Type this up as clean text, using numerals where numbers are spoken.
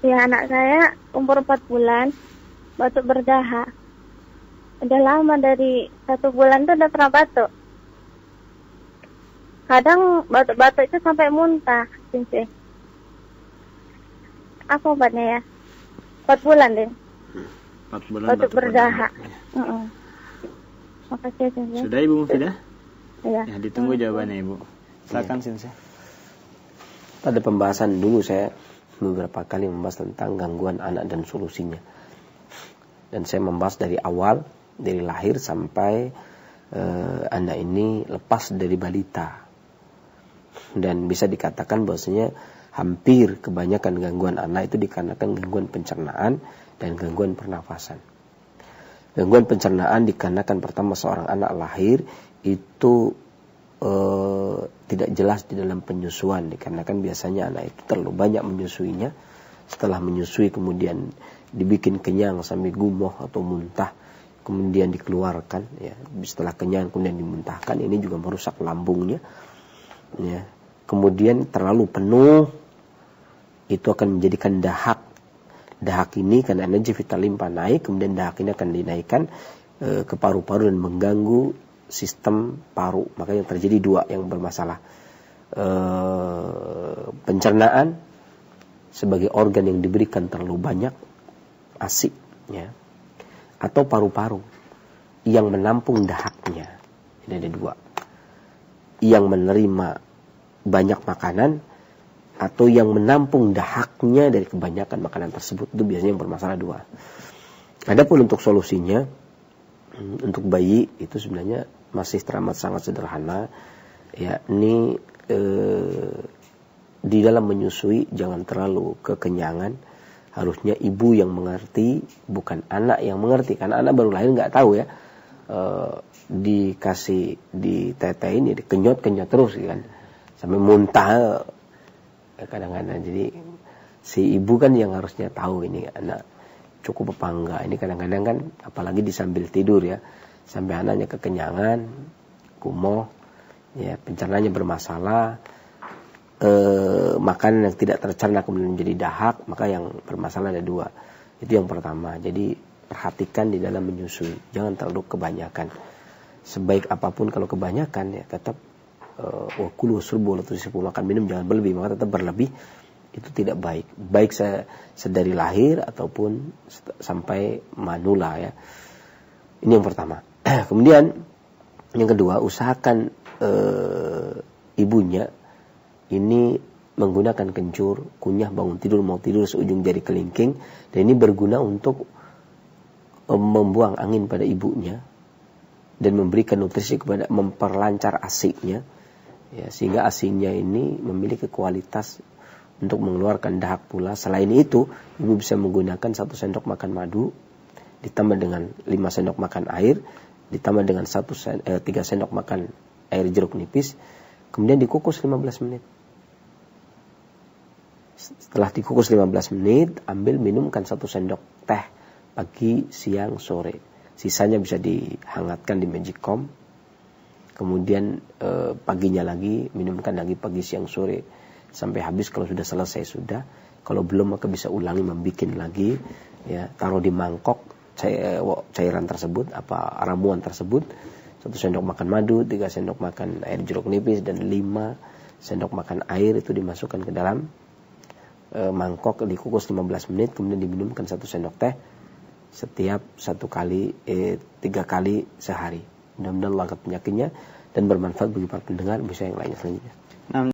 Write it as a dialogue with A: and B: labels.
A: Ya, anak saya umur 4 bulan, batuk berdahak. Udah lama, dari 1 bulan tuh udah pernah batuk. Kadang batuk-batuk itu sampai muntah, Cincin. Apa obatnya ya? 4 bulan deh.
B: 4 bulan
A: batuk berdahak. Makasih, Cincin.
B: Sudah Ibu Mufidah?
A: Ya.
B: Ya, ditunggu jawabannya Ibu. Silakan Cincin.
C: Pada pembahasan dulu saya beberapa kali membahas tentang gangguan anak dan solusinya. Dan saya membahas dari awal, dari lahir sampai anak ini lepas dari balita. Dan bisa dikatakan bahwasanya hampir kebanyakan gangguan anak itu dikarenakan gangguan pencernaan dan gangguan pernafasan. Gangguan pencernaan dikarenakan pertama seorang anak lahir itu tidak jelas di dalam penyusuan, dikarenakan biasanya anak itu terlalu banyak menyusuinya. Setelah menyusui kemudian dibikin kenyang sampai gumoh atau muntah, kemudian dikeluarkan, ya. Setelah kenyang kemudian dimuntahkan, ini juga merusak lambungnya, ya. Kemudian terlalu penuh, itu akan menjadikan dahak. Dahak ini karena energi vital limpa naik, kemudian dahak ini akan dinaikkan ke paru-paru dan mengganggu sistem paru. Makanya terjadi 2 yang bermasalah. Pencernaan sebagai organ yang diberikan terlalu banyak ASI, ya. Atau paru-paru yang menampung dahaknya. Ini ada 2. Yang menerima banyak makanan atau yang menampung dahaknya dari kebanyakan makanan tersebut, itu biasanya yang bermasalah 2. Adapun untuk solusinya, untuk bayi itu sebenarnya masih teramat sangat sederhana, yakni di dalam menyusui jangan terlalu kekenyangan. Harusnya ibu yang mengerti, bukan anak yang mengerti, karena anak baru lahir nggak tahu, ya. Dikasih ditetein, ya dikenyot-kenyot terus, kan, sampai muntah kadang-kadang. Jadi si ibu kan yang harusnya tahu ini anak cukup apa enggak. Ini kadang-kadang kan apalagi disambil tidur, ya, sampai anaknya kekenyangan, kumoh, ya, pencernaannya bermasalah, makanan yang tidak tercerna kemudian menjadi dahak, maka yang bermasalah ada 2. Itu yang pertama. Jadi perhatikan di dalam menyusui, jangan terlalu kebanyakan. Sebaik apapun kalau kebanyakan, ya tetap wakulu wasrubu wala tusrifu, makan minum jangan berlebih, maka tetap berlebih itu tidak baik. Baik sedari lahir ataupun sampai manula, ya. Ini yang pertama. Kemudian yang kedua, usahakan ibunya ini menggunakan kencur, kunyah bangun tidur, mau tidur seujung jari kelingking, dan ini berguna untuk membuang angin pada ibunya dan memberikan nutrisi kepada, memperlancar ASI-nya, ya, sehingga ASI-nya ini memiliki kualitas untuk mengeluarkan dahak pula. Selain itu, ibu bisa menggunakan 1 sendok makan madu ditambah dengan 5 sendok makan air, ditambah dengan 3 sendok makan air jeruk nipis, kemudian dikukus 15 menit. Setelah dikukus 15 menit, ambil minumkan 1 sendok teh pagi, siang, sore. Sisanya bisa dihangatkan di magicom. Kemudian paginya lagi minumkan lagi pagi, siang, sore sampai habis. Kalau sudah selesai sudah. Kalau belum maka bisa ulangi membikin lagi, ya, taruh di mangkok cairan tersebut, ramuan tersebut. 1 sendok makan madu, 3 sendok makan air jeruk nipis, dan 5 sendok makan air itu dimasukkan ke dalam mangkok, dikukus 15 menit, kemudian diminumkan 1 sendok teh setiap 3 kali sehari. Mudah-mudahan Allah angkat penyakitnya dan bermanfaat bagi para pendengar. Bisa yang lainnya selanjutnya.